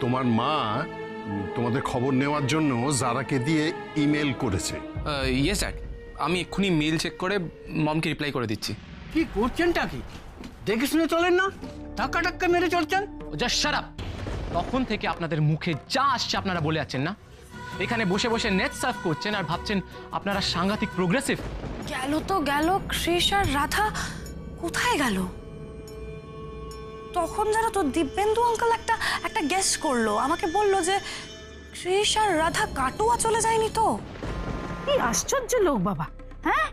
তোমার মা তোমাদের খবর নেওয়ার জন্য জারাকে দিয়ে ইমেল করেছে। ইয়েস ড্যাড, আমি এক্ষুনি মেল চেক করে মমকে রিপ্লাই করে দিচ্ছি। কি করছেনটা কি? দেখে শুনে চলেন না, ধাক্কা টাক্কা মেরে চলছেন। Just shut up. তখন থেকে আপনাদের মুখে যা আসছে আপনারা বলে যাচ্ছেন না। এখানে বসে বসে নেট সার্ফ করছেন আর ভাবছেন আপনারা সাংঘাতিক প্রোগ্রেসিভ। গেল তো গেল, কৃষ আর রাধা কোথায় গেল? তখন যেন তো দিব্যেন্দু আঙ্কেল একটা গেস করলো, আমাকে বললো যে কৃষ আর রাধা কাটুয়া চলে যায়নি তো। কি আশ্চর্য লোক বাবা, হ্যাঁ?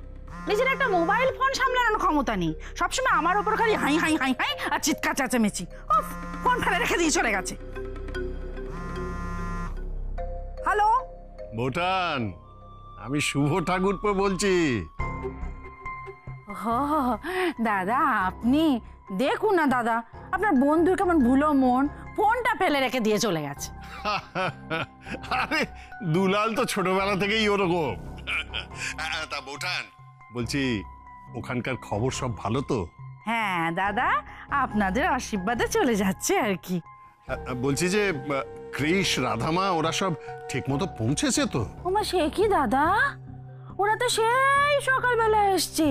নিজের একটা মোবাইল ফোন সামলানোর ক্ষমতা নেই, সবসময় আমার ওপর খালি হাই হাই হাই হাই আর চিৎকার চেঁচামেচি। ফোন ফেলে রেখে দিয়ে চলে গেছে। হ্যালো ভুটান, আমি শুভ ঠাকুরপো বলছি। ও দাদা, আপনি দেখুন না দাদা, আপনার বন্ধুর কেমন ভুলো মন, ফোনটা ফেলে রেখে দিয়ে চলে গেছে। আরে দুলাল তো ছোটবেলা থেকেই ওরকম। তা ভুটান বলছি, ওখানকার খবর সব ভালো তো? হ্যাঁ দাদা, আপনাদের আশীর্বাদে চলে যাচ্ছে আর কি। বলছি যে কৃষ, রাধামা ওরা সব ঠিক মতো পৌঁছেছে তো? ওমা সে কি দাদা, ওরা তো সেই সকালবেলা এসছে,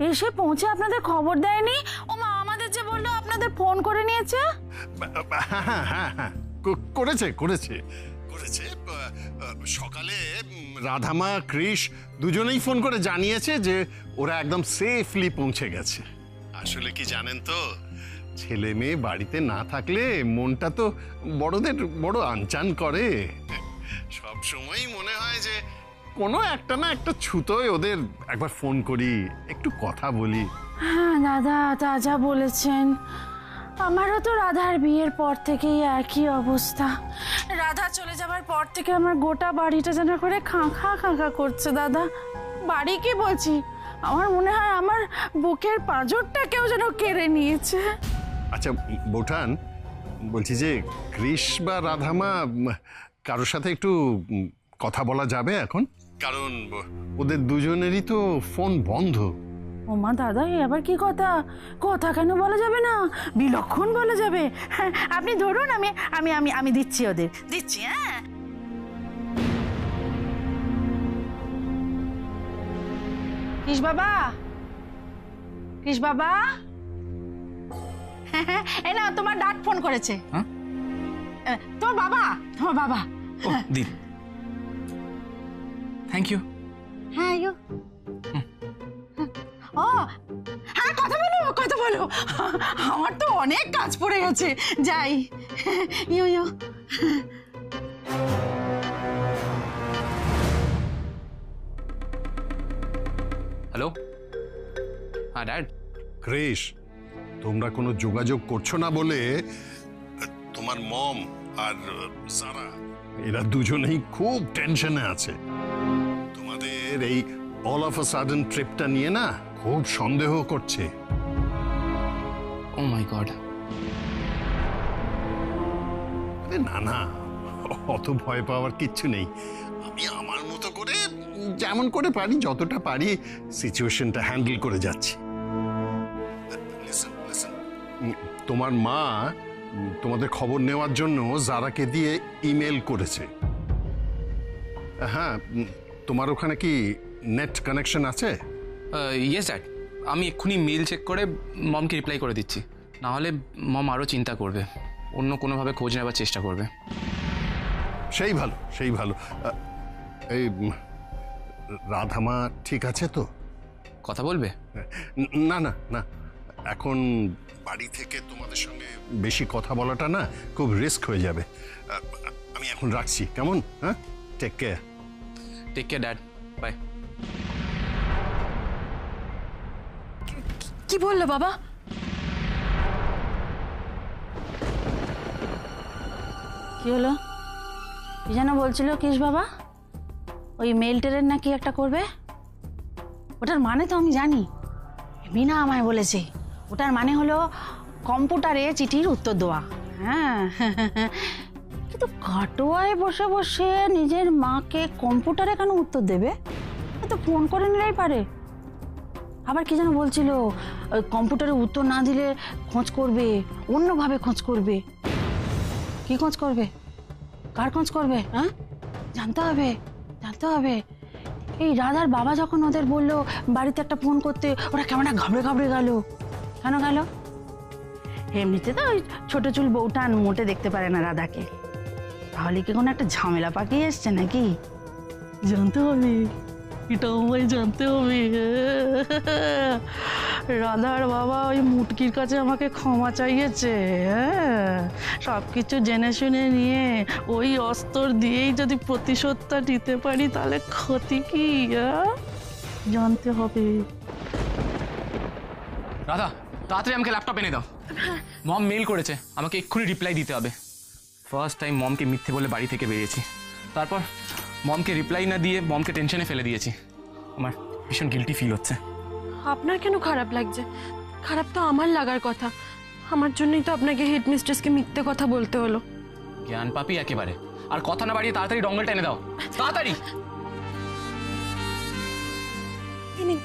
এসে পৌঁছে আপনাদের খবর দেয়নি? ওমা আমাদের যে বললো আপনাদের ফোন করে নিয়েছে। হ্যাঁ, করেছে করেছে করেছে সকালে রাধামা, কৃষ দুজনেই ফোন করে জানিয়েছে যে ওরা একদম সেফলি পৌঁছে গেছে। আসলে কি জানেন তো, ছেলে মেয়ে বাড়িতে না থাকলে মনটা তো বড়দের বড় আনচান করে। সব সময়ই মনে হয় যে কোনো একটা না একটা ছুতোয় ওদের একবার ফোন করি, একটু কথা বলি। হ্যাঁ দাদা, তা যা বলেছেন। আমারও তো রাধার বিয়ের পর থেকেই একই অবস্থা। রাধা চলে যাবার পর থেকে আমার গোটা বাড়িটা যেন করে খাঁখা খাঁখা করছে দাদা। বাড়ি কি বলছি, আমার মনে হয় আমার বুকের পাঁজরটা কেউ যেন কেড়ে নিয়েছে। আচ্ছা বৌঠান, বলছি যে কৃষ বা রাধামা কারোর সাথে একটু কথা বলা যাবে এখন? কারণ ওদের দুজনেরই তো ফোন বন্ধ। ওমা দাদা, এবার কি কথা? কথা কেন বলা যাবে না, বিলক্ষণ বলা যাবে। হ্যাঁ, আপনি ধরুন, আমি আমি আমি আমি দিচ্ছি, ওদের দিচ্ছি। হ্যাঁ কৃষ বাবা, কৃষ বাবা, এই না তোমার ডাক ফোন করেছে। তোমার বাবা, তোমার বাবা। ও দিন, থ্যাংক ইউ। হ্যাঁ ইউ, ও হ্যাঁ, কথা বলো কথা বলো, আমার তো অনেক কাজ পড়ে গেছে, যাই। You you. হ্যালো, হ্যাঁ ড্যাড। কৃষ, তোমরা কোনো যোগাযোগ করছো না বলে তোমার মম আর সারা এরা দুজনেই খুব টেনশনে আছে। তোমাদের এই অল অফ আ সাডেন ট্রিপটা নিয়ে না খুব সন্দেহ করছে। ও মাই গড। না না, অত ভয় পাওয়ার কিচ্ছু নেই। আমি আমার মতো করে যেমন করে পারি, যতটা পারি সিচুয়েশনটা হ্যান্ডেল করে যাচ্ছি। তোমার মা তোমাদের খবর নেওয়ার জন্য জারাকে দিয়ে ইমেল করেছে। হ্যাঁ, তোমার ওখানে কি নেট কানেকশন আছে? ইয়েস ড্যাড, আমি এক্ষুনি মেল চেক করে মমকে রিপ্লাই করে দিচ্ছি। নাহলে মম আরও চিন্তা করবে, অন্য কোনোভাবে খোঁজ নেওয়ার চেষ্টা করবে। সেই ভালো, সেই ভালো। এই রাধামা ঠিক আছে তো? কথা বলবে? না না না, এখন বাড়ি থেকে তোমাদের সঙ্গে বেশি কথা বলাটা না খুব রিস্ক হয়ে যাবে। আমি এখন রাখছি, কেমন? হ্যাঁ, take care. Take care dad, bye. কি বললো বাবা? কি হলো? কি যেন বলছিল কৃষ বাবা, ওই মেল টেলের নাকি একটা করবে? ওটার মানে তো আমি জানি, মিনা আমায় বলেছে। ওটার মানে হলো কম্পিউটারে চিঠির উত্তর দেওয়া। হ্যাঁ, কিন্তু কাটোয়ায় বসে বসে নিজের মাকে কম্পিউটারে কেন উত্তর দেবে? তো ফোন করে নিলেই পারে। আবার কি যেন বলছিল, ওই কম্পিউটারে উত্তর না দিলে খোঁজ করবে, অন্যভাবে খোঁজ করবে। কি খোঁজ করবে? কার খোঁজ করবে? হ্যাঁ, জানতে হবে, জানতে হবে। এই রাধার বাবা যখন ওদের বললো বাড়িতে একটা ফোন করতে, ওরা কেমন ঘাবড়ে ঘাবড়ে গেল। কেন গেল? এমনিতে তো ওই ছোট চুল বউটা মোটে দেখতে পারে না রাধাকে, তাহলে কি কোনো একটা ঝামেলা পাকিয়ে এসছে নাকি? জানতে হবে, এটা আমায় জানতে হবে। রাধার বাবা ওই মুটকির কাছে আমাকে ক্ষমা চাইয়েছে। হ্যাঁ, সব কিছু জেনে শুনে নিয়ে ওই অস্ত্র দিয়েই যদি প্রতিশোধটা নিতে পারি তাহলে ক্ষতি কি? জানতে হবে। রাধা, তাড়াতাড়ি আমাকে ল্যাপটপ এনে দাও। মম মেল করেছে, আমাকে এক্ষুনি রিপ্লাই দিতে হবে। ফার্স্ট টাইম মমকে মিথ্যে বলে বাড়ি থেকে বেরিয়েছি, তারপর মমকে রিপ্লাই না দিয়ে মমকে টেনশনে ফেলে দিয়েছি। আমার ভীষণ গিল্টি ফিল হচ্ছে। আপনার কেন খারাপ লাগছে? খারাপ তো আমার লাগার কথা। আমার জন্যই তো আপনাকে হেডমিস্ট্রেসকে মিথ্যে কথা বলতে হলো। জ্ঞান পাপি একেবারে। আর কথা না বাড়িয়ে তাড়াতাড়ি ডঙ্গলটা এনে দাও, তাড়াতাড়ি। এই নিন।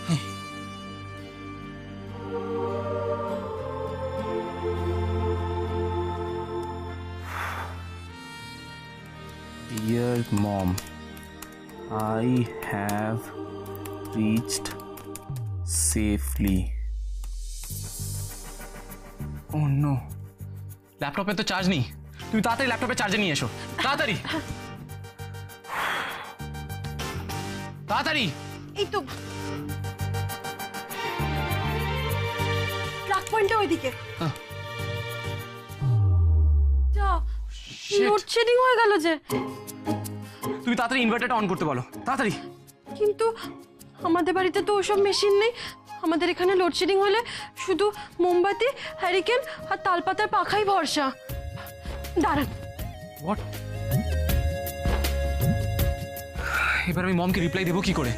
Dear mom, I have reached safely. Oh no. ল্যাপটপে তো চার্জ নেই। তুমি তাড়াতাড়ি ল্যাপটপে চার্জে নিয়ে এসো, তাড়াতাড়ি তাড়াতাড়ি। এই তো প্লাগ পয়েন্টটা ওইদিকে। হ্যাঁ। যা, Shit. লোডশেডিং হয়ে গেল যে। তুমি তাড়াতাড়ি ইনভার্টারটা অন করতে বলো, তাড়াতাড়ি। কিন্তু আমাদের বাড়িতে তো ওসব মেশিন নেই। আমাদের এখানে লোডশেডিং হলে শুধু মোমবাতি, হ্যারিকেন আর তালপাতার পাখাই ভরসা। দাঁড়ান। হোয়াট? এবার আমি মমকে রিপ্লাই দেবো কি করে?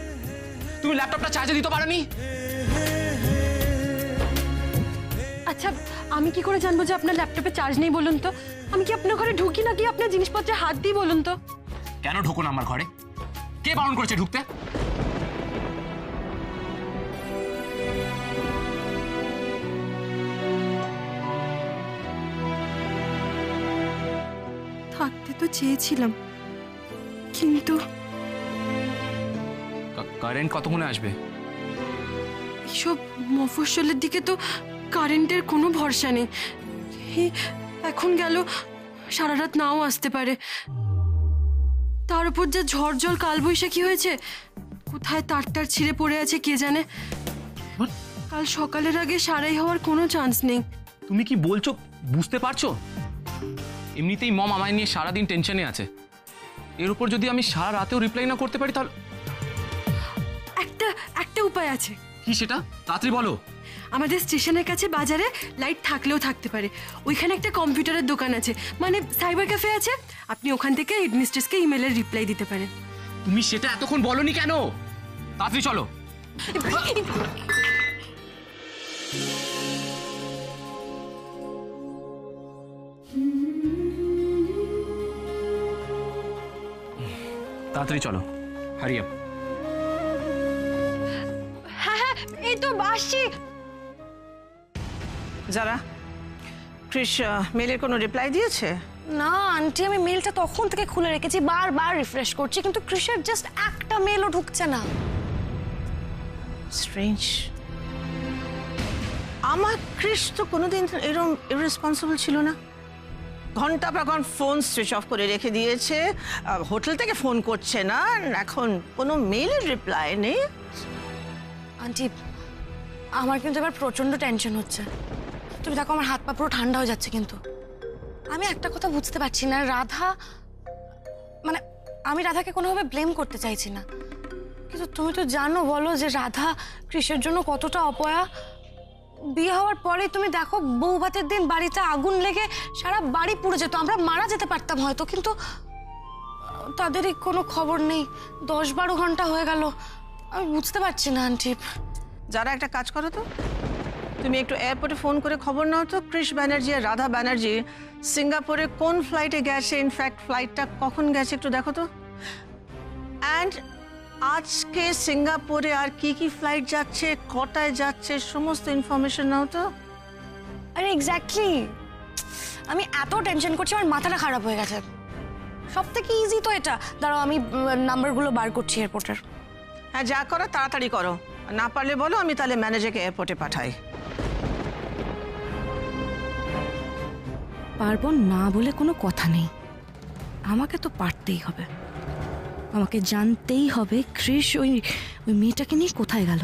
তুমি ল্যাপটপটা চার্জে দিতে পারোনি? আচ্ছা, আমি কি করে জানবো যে আপনার ল্যাপটপে চার্জ নেই বলুন তো? আমি কি আপনার ঘরে ঢুকি নাকি আপনার জিনিসপত্রে হাত দিই বলুন তো? কেন ঢোকো না আমার ঘরে? কে বারণ করেছে ঢুকতে? থাকতে তো চেয়েছিলাম, কিন্তু কারেন্ট কতক্ষণে আসবে? এসব মফস্বলের দিকে তো কারেন্টের কোনো ভরসা নেই। এই এখন গেল, সারা রাত নাও আসতে পারে। তার উপর যা ঝড় জল কালবৈশাখী হয়েছে, কোথায় তারটার ছিঁড়ে পড়ে আছে কে জানে। কাল সকালের আগে সারাই হওয়ার কোনো চান্স নেই। তুমি কি বলছো বুঝতে পারছো? এমনিতেই মম আমায় নিয়ে সারাদিন টেনশনে আছে, এর উপর যদি আমি সারা রাতেও রিপ্লাই না করতে পারি তাহলে। একটা উপায় আছে। কি সেটা? তাড়াতাড়ি বলো। আমাদের স্টেশনের কাছে বাজারে লাইট থাকলেও থাকতে পারে, ওইখানে একটা কম্পিউটারের দোকান আছে, মানে সাইবার ক্যাফে আছে। আপনি ওখান থেকে হেডমিস্ট্রেসকে ইমেলের রিপ্লাই দিতে পারেন। তুমি সেটা এতক্ষণ বলনি কেন? তাড়াতাড়ি চলো। তাড়াতাড়ি চলো, হারি আপ। হ্যাঁ হ্যাঁ, এই তো আসছি। যারা ক্রিস মেলের কোনো রিপ্লাই দিয়েছে? না আন্টি, আমি মেলটা তখন থেকে খুলে রেখেছি, বারবার রিফ্রেশ করছি, কিন্তু ক্রিসের জাস্ট একটা মেলও ঢুকছে না। স্ট্রেঞ্জ। আমার ক্রিস তো কোনোদিন এরকম ইররেসপন্সিবল ছিল না। ঘন্টা পর ঘন্টা ফোন সুইচ অফ করে রেখে দিয়েছে, হোটেল থেকে ফোন করছে না, এখন কোনো মেলের রিপ্লাই নেই। আন্টি, আমার কিন্তু এবার প্রচন্ড টেনশন হচ্ছে। তুমি দেখো আমার হাত পা পুরো ঠান্ডা হয়ে যাচ্ছে। কিন্তু আমি একটা কথা বুঝতে পারছি না, রাধা, মানে আমি রাধাকে কোনোভাবে ব্লেম করতে চাইছি না, কিন্তু তুমি তো জানো, বলো যে রাধা কৃষের জন্য কতটা অপয়া। বিয়ে হওয়ার পরে তুমি দেখো, বউ ভাতের দিন বাড়িতে আগুন লেগে সারা বাড়ি পুড়ে যেত, আমরা মারা যেতে পারতাম হয়তো, কিন্তু তাদেরই কোনো খবর নেই। 10-12 ঘন্টা হয়ে গেল, আমি বুঝতে পারছি না আন্টি। যারা একটা কাজ করো তো, তুমি একটু এয়ারপোর্টে ফোন করে খবর নাও তো কৃষ ব্যানার্জি আর রাধা ব্যানার্জি সিঙ্গাপুরে কোন ফ্লাইটে গেছে, ইনফ্যাক্ট ফ্লাইটটা কখন গেছে একটু দেখো তো। অ্যান্ড আজকে সিঙ্গাপুরে আর কি কি ফ্লাইট যাচ্ছে, কটায় যাচ্ছে, সমস্ত ইনফরমেশন নাও তো। আরে এক্স্যাক্টলি, আমি এত টেনশন করছি, আমার মাথাটা খারাপ হয়ে গেছে। সব থেকে ইজি তো এটা। দাঁড়াও আমি নাম্বারগুলো বার করছি এয়ারপোর্টের। হ্যাঁ, যা করো তাড়াতাড়ি করো, না পারলে বলো, আমি তাহলে ম্যানেজারকে এয়ারপোর্টে পাঠাই। পারবো না বলে কোনো কথা নেই, আমাকে তো পারতেই হবে। আমাকে জানতেই হবে কৃষ ওই মেয়েটাকে নিয়ে কোথায় গেল,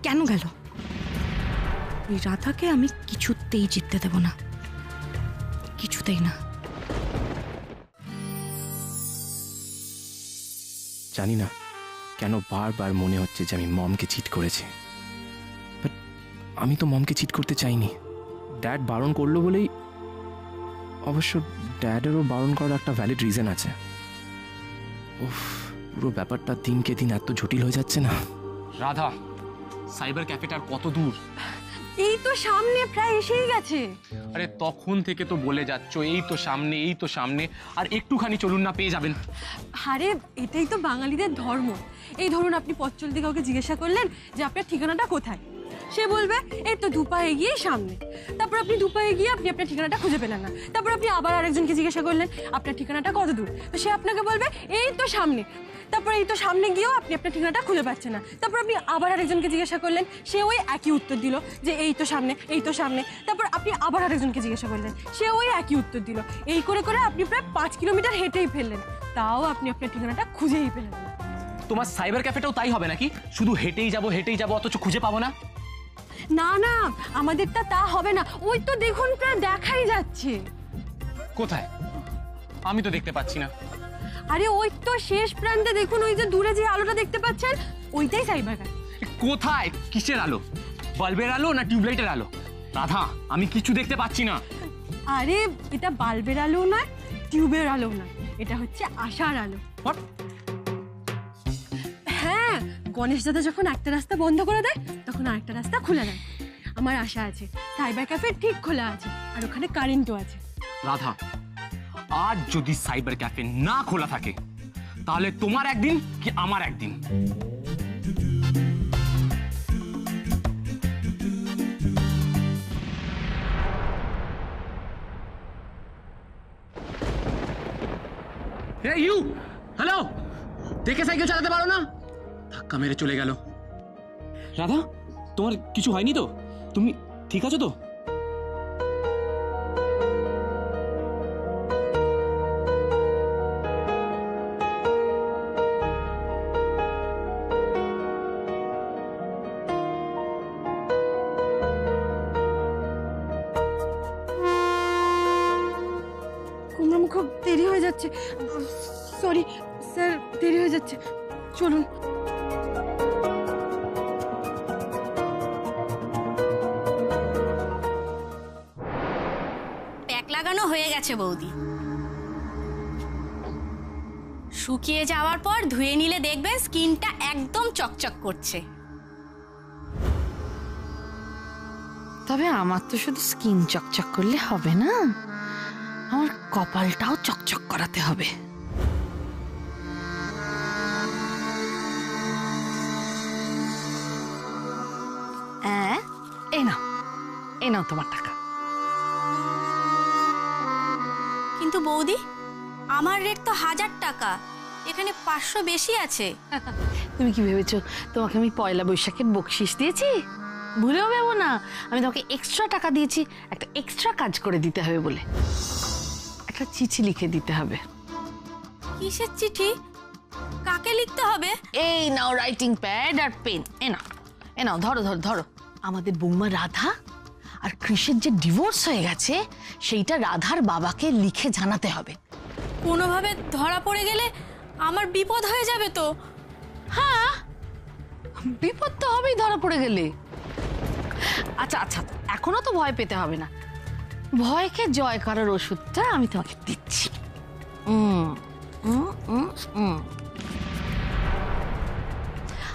কেন গেল। ওই রাধাকে আমি কিছুতেই জিততে দেব না, কিছুতেই না। জানি না কেন বারবার মনে হচ্ছে যে আমি মমকে চিট করেছি, বাট আমি তো মমকে চিট করতে চাইনি। ড্যাড বারণ করলো বলেই, অবশ্য ড্যাডেরও বারণ করার একটা ভ্যালিড রিজন আছে। উফ, পুরো ব্যাপারটা দিনকে দিন এত জটিল হয়ে যাচ্ছে না। রাধা, সাইবার ক্যাফেটার কত দূর? এই তো সামনে, প্রায় এসেই গেছে। আরে তখন থেকে তো বলে যাচ্ছ এই তো সামনে, এই তো সামনে, আর একটুখানি চলুন না, পেয়ে যাবেন। আরে এটাই তো বাঙালিদের ধর্ম। এই ধরুন আপনি পথ চলতে কাউকে জিজ্ঞাসা করলেন যে আপনার ঠিকানাটা কোথায়, সে বলবে এই তো দুপা এগিয়ে সামনে। তারপর আপনি দুপা এগিয়ে আপনি আপনার ঠিকানাটা খুঁজে পেলেন না, তারপর আপনি আবার আরেকজনকে জিজ্ঞাসা করলেন আপনার ঠিকানাটা কত দূর, তো সে আপনাকে বলবে এই তো সামনে। তারপর এই তো সামনে গিয়েও আপনি আপনার ঠিকানাটা খুঁজে পাচ্ছেন না, তারপর আপনি আবার আরেকজনকে জিজ্ঞাসা করলেন, সে ওই একই উত্তর দিল যে এই তো সামনে, এই তো সামনে। তারপর আপনি আবার আরেকজনকে জিজ্ঞাসা করলেন, সে ওই একই উত্তর দিল। এই করে করে আপনি প্রায় 5 কিলোমিটার হেঁটেই ফেললেন, তাও আপনি আপনার ঠিকানাটা খুঁজেই পেলেন না। তোমার সাইবার ক্যাফেটাও তাই হবে নাকি? শুধু হেঁটেই যাবো অথচ খুঁজে পাবো না? না না, আমাদেরটা তা হবে না। ওই তো দেখুন প্রায় দেখাই যাচ্ছে। কোথায়? আমি তো দেখতে পাচ্ছি না। আরে ওই তো শেষ প্রান্তে দেখুন, ওই যে দূরে যে আলোটা দেখতে পাচ্ছেন, ওইটাই সাইবার ক্যাফে। কোথায়? কিসের আলো? বাল্বের আলো না টিউবলাইটের আলো? রাধা, আমি কিছু দেখতে পাচ্ছি না। আরে এটা বাল্বের আলো না, টিউবের আলো না, এটা হচ্ছে আশার আলো। What? হ্যাঁ, গণেশ দাদা যখন একটা রাস্তা বন্ধ করে দেয় তখন আরেকটা রাস্তা খুলে দেয়। আমার আশা আছে সাইবার ক্যাফে ঠিক খোলা আছে, আর ওখানে কারেন্টও আছে। রাধা, আজ যদি সাইবার ক্যাফে না খোলা থাকে তাহলে তোমার একদিন কি আমার একদিন। ইউ হ্যালো, দেখে সাইকেল চালাতে পারো না? ধাক্কা মেরে চলে গেল। রাধা, তোমার কিছু হয়নি তো? তুমি ঠিক আছো তো? কুমড়াম খুব দেরি হয়ে যাচ্ছে, সরি স্যার, দেরি হয়ে যাচ্ছে, চলুন। প্যাক লাগানো হয়ে গেছে বৌদি। শুকিয়ে যাওয়ার পর ধুয়ে নিলে দেখবেন স্কিনটা একদম চকচক করছে। তবে আমার তো শুধু স্কিন চকচক করলে হবে না, আমার কপালটাও চকচক করাতে হবে। এই নাও তোমার টাকা। কিন্তু বৌদি, আমার রেট তো 1000 টাকা, এখানে 500 বেশি আছে। তুমি কি ভেবেছো তোমাকে আমি পয়লা বৈশাখের বকশিস দিয়েছি? ভুলেও ভেবো না, আমি তোমাকে এক্সট্রা টাকা দিয়েছি একটা এক্সট্রা কাজ করে দিতে হবে বলে। একটা চিঠি লিখে দিতে হবে। কিসের চিঠি? কাকে লিখতে হবে? এই নাও রাইটিং প্যাড আর পেন, এ নাও ধরো ধরো ধরো। আমাদের বৌমা রাধা আর কৃষের যে ডিভোর্স হয়ে গেছে সেইটা রাধার বাবাকে লিখে জানাতে হবে। কোনোভাবে ধরা পড়ে গেলে আমার বিপদ হয়ে যাবে তো। হ্যাঁ, বিপদ তো হবেই ধরা পড়ে গেলে। আচ্ছা আচ্ছা, এখনো তো ভয় পেতে হবে না, ভয়কে জয় করার ওষুধটা আমি তোমাকে দিচ্ছি।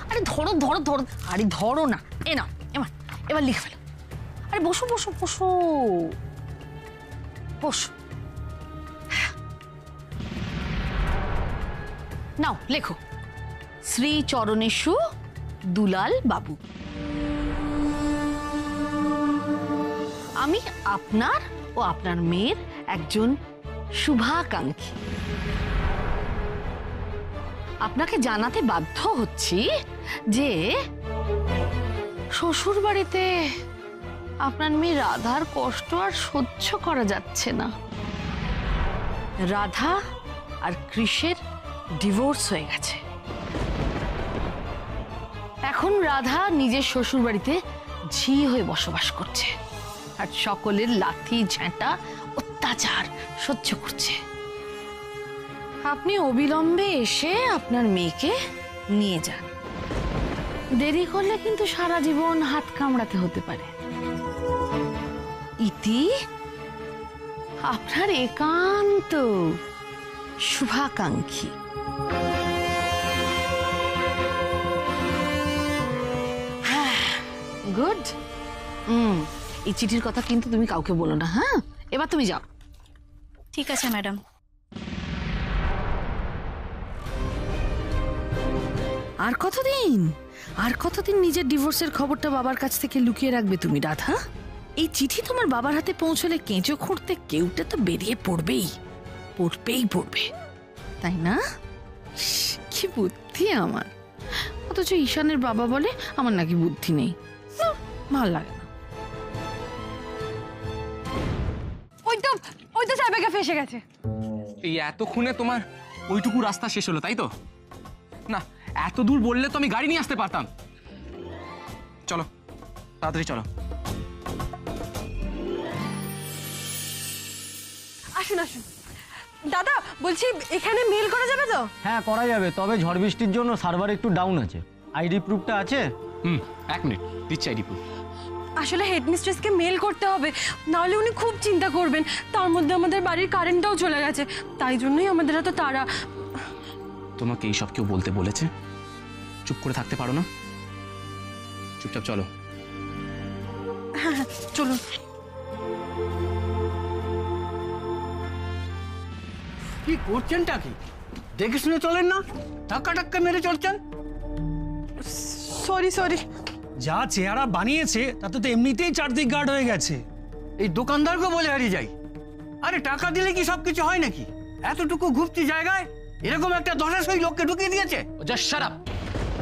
আরে ধরো ধরো ধরো, আরে ধরো না, এ নাও, এবার লিখে ফেলো। আরে বসো বসো বসো বসো, নাও লেখো, শ্রী চরণেশু দুলাল বাবু, আমি আপনার ও আপনার মেয়ের একজন শুভাকাঙ্ক্ষী। আপনাকে জানাতে বাধ্য হচ্ছি যে শ্বশুর বাড়িতে আপনার মেয়ে রাধার কষ্ট আর সহ্য করা যাচ্ছে না। রাধা আর কৃষের ডিভোর্স হয়ে গেছে। এখন রাধা নিজের শ্বশুর বাড়িতে ঝি হয়ে বসবাস করছে আর সকলের লাথি ঝাঁটা অত্যাচার সহ্য করছে। আপনি অবিলম্বে এসে আপনার মেয়েকে নিয়ে যান। দেরি করলে কিন্তু সারা জীবন হাত কামড়াতে হতে পারে। ইতি আপনার একান্ত শুভাকাঙ্ক্ষী। হ্যাঁ, গুড। এই চিঠির কথা কিন্তু তুমি কাউকে বলো না, হ্যাঁ? এবার তুমি যাও। ঠিক আছে ম্যাডাম। আর কতদিন নিজের ডিভোর্সের খবরটা বাবার কাছ থেকে লুকিয়ে রাখবে তুমি, রাধা? এই চিঠি তোমার বাবার হাতে পৌঁছলে কেঁচো খুঁড়তে কেউটা তো বেরিয়ে পড়বেই পড়বে, তাই না? কি বুদ্ধি আমার! অথচ ঈশানের বাবা বলে আমার নাকি বুদ্ধি নেই। ভাল লাগে না। ওই তো সাইবাকে ফেসে গেছে। এই এতক্ষণে তোমার ওইটুকু রাস্তা শেষ হলো, তাই তো? না, এত দূর বললে তো আমি গাড়ি নিয়ে আসতে পারতাম। চলো, তাড়াতাড়ি চলো। আসুন আসুন। দাদা বলছি, এখানে মেল করা যাবে তো? হ্যাঁ করা যাবে, তবে ঝড় বৃষ্টির জন্য সার্ভার একটু ডাউন আছে। আইডি প্রুফটা আছে? 1 মিনিট দিচ্ছি আইডি প্রুফ। আসলে হেডমিস্ট্রেসকে মেল করতে হবে, নাহলে উনি খুব চিন্তা করবেন। তার মধ্যে আমাদের বাড়ির কারেন্টটাও চলে গেছে, তাই জন্যই আমাদের এত তাড়া। তোমাকে এইসব কেউ বলতে বলেছে? চুপ করে থাকতে পারো না? চুপচাপ চলো। হ্যাঁ হ্যাঁ চলুন। কি করছেনটা কি? দেখে শুনে চলেন না, ধাক্কা টাক্কা মেরে চলছেন। সরি। যা চেহারা বানিয়েছে তাতে তো এমনিতেই চারদিক গার্ড হয়ে গেছে। এই দোকানদারকে বলে হারিয়ে যাই। আরে টাকা দিলে কি সবকিছু হয় নাকি? এতটুকু ঘুরতি জায়গায় এরকম একটা দশাশই লোককে ঢুকিয়ে দিয়েছে। Just shut up.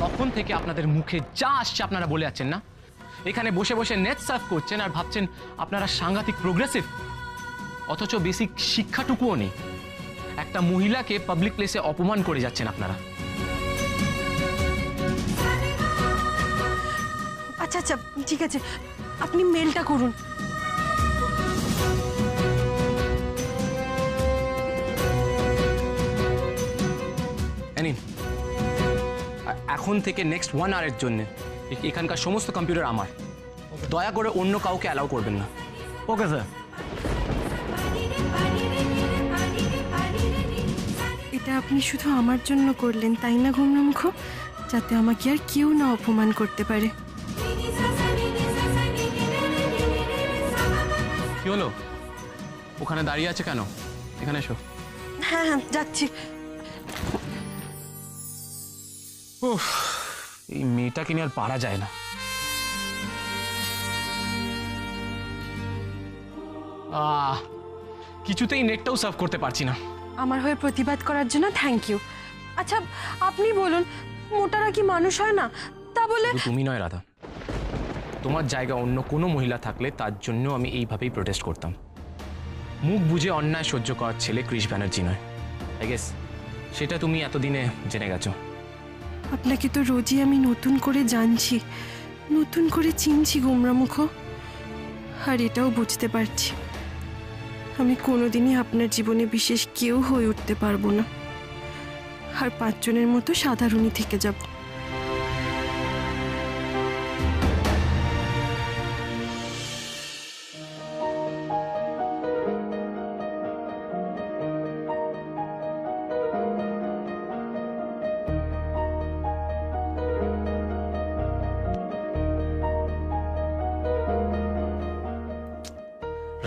তখন থেকে আপনাদের মুখে যা আসছে আপনারা বলে যাচ্ছেন না। এখানে বসে বসে নেট সার্ফ করছেন আর ভাবছেন আপনারা সাংঘাতিক প্রোগ্রেসিভ, অথচ বেসিক শিক্ষাটুকুও নেই। একটা মহিলাকে পাবলিক প্লেসে অপমান করে যাচ্ছেন আপনারা। আচ্ছা ঠিক আছে, আপনি মেলটা করুন। নিন, এখন থেকে নেক্সট 1 আওয়ারের জন্য এখানকার সমস্ত কম্পিউটার আমার। দয়া করে অন্য কাউকে অ্যালাউ করবেন না। Okay sir. এটা আপনি শুধু আমার জন্য করলেন, তাই না গুমরামুখ? যাতে আমাকে আর কেউ না অপমান করতে পারে। কি হলো? ওখানে দাঁড়িয়ে আছে কেন? এখানে এসো। হ্যাঁ যাচ্ছি। উফ, এই মেয়েটাকে নিয়ে আর পারা যায় না। কিছুতেই নেটটাও সার্ভ করতে পারছি না। আমার হয়ে প্রতিবাদ করার জন্য থ্যাংক ইউ। আচ্ছা আপনি বলুন, মোটারা কি মানুষ হয় না? তা বলে শুধু তুমি নয় রাধা, তোমার জায়গা অন্য কোনো মহিলা থাকলে তার জন্য আমি এইভাবেই প্রোটেস্ট করতাম। মুখ বুঝে অন্যায় সহ্য করার ছেলে কৃষ ব্যানার্জি নয়। আই গেস সেটা তুমি এতদিনে জেনে গেছো। আপনাকে তো রোজই আমি নতুন করে জানছি, নতুন করে চিনছি গুমরামুখ। আর এটাও বুঝতে পারছি আমি কোনোদিনই আপনার জীবনে বিশেষ কেউ হয়ে উঠতে পারবো না, আর 5 জনের মতো সাধারণই থেকে যাব।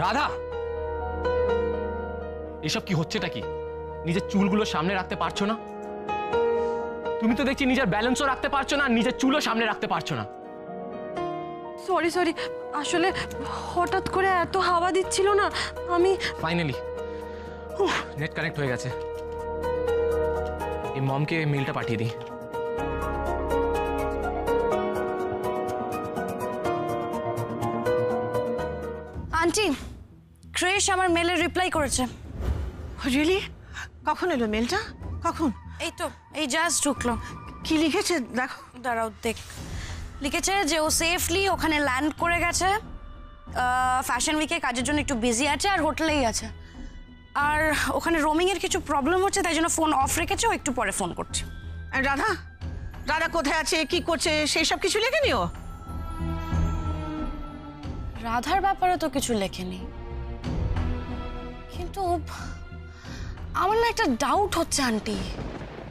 রাধা, এসব কি হচ্ছেটা কি? নিজের চুলগুলো সামনে রাখতে পারছো না? তুমি তো দেখছি নিজের ব্যালেন্সও রাখতে পারছো না, নিজের চুলও সামনে রাখতে পারছো না। সরি, আসলে হঠাৎ করে এত হাওয়া দিচ্ছিল না, আমি ফাইনালি নেট কানেক্ট হয়ে গেছে। এই এই মমকে মেলটা পাঠিয়ে দিই। আন্টি, ক্রিশ আমার মেলে রিপ্লাই করেছে। রিয়েলি? কখন এলো মেলটা? কখন? এই তো এই জাস্ট ঢুকলো। কি লিখেছে দেখো। দাঁড়াও দেখ। লিখেছে যে ও সেফলি ওখানে ল্যান্ড করে গেছে, ফ্যাশন উইকে কাজের জন্য একটু বিজি আছে আর হোটেলেই আছে, আর ওখানে রোমিং এর কিছু প্রবলেম হচ্ছে তাই জন্য ফোন অফ রেখেছে, ও একটু পরে ফোন করছে। আর রাধা? রাধা কোথায় আছে, কি করছে, সেই সব কিছু লেখেনি ও? রাধার ব্যাপারে তো কিছু লেখেনি, কিন্তু আমার না একটা ডাউট হচ্ছে আন্টি।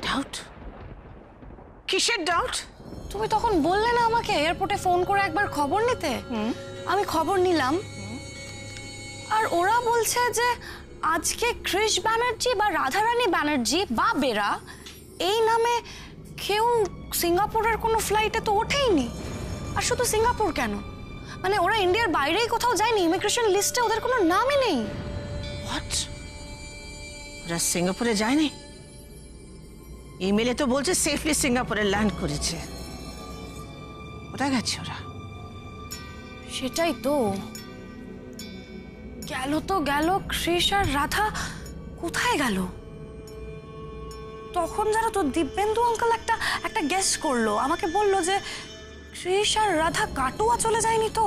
ডাউট? কিসের ডাউট? তুমি তখন বললে না আমাকে এয়ারপোর্টে ফোন করে একবার খবর নিতে, আমি খবর নিলাম, আর ওরা বলছে যে আজকে ক্রিশ ব্যানার্জি বা রাধারানী ব্যানার্জি বা বেরা এই নামে কেউ সিঙ্গাপুরের কোনো ফ্লাইটে তো ওঠেইনি। আর শুধু সিঙ্গাপুর কেন, মানে ওরা ইন্ডিয়ার বাইরেই কোথাও যায়নি, ইমিগ্রেশন লিস্টে ওদের কোনো নামই নেই। হোয়াট? ওরা সিঙ্গাপুরে যায়নি? ইমেলে তো বলছে সেফলি সিঙ্গাপুরে ল্যান্ড করেছে। কোথায় গেছে ওরা? সেটাই তো, গেল তো গেল, ক্রিশ আর রাধা কোথায় গেল? তখন জানো তো দিব্যেন্দু আঙ্কেল একটা গেস করলো, আমাকে বললো যে ক্রিশ আর রাধা কাটুয়া চলে যায়নি তো।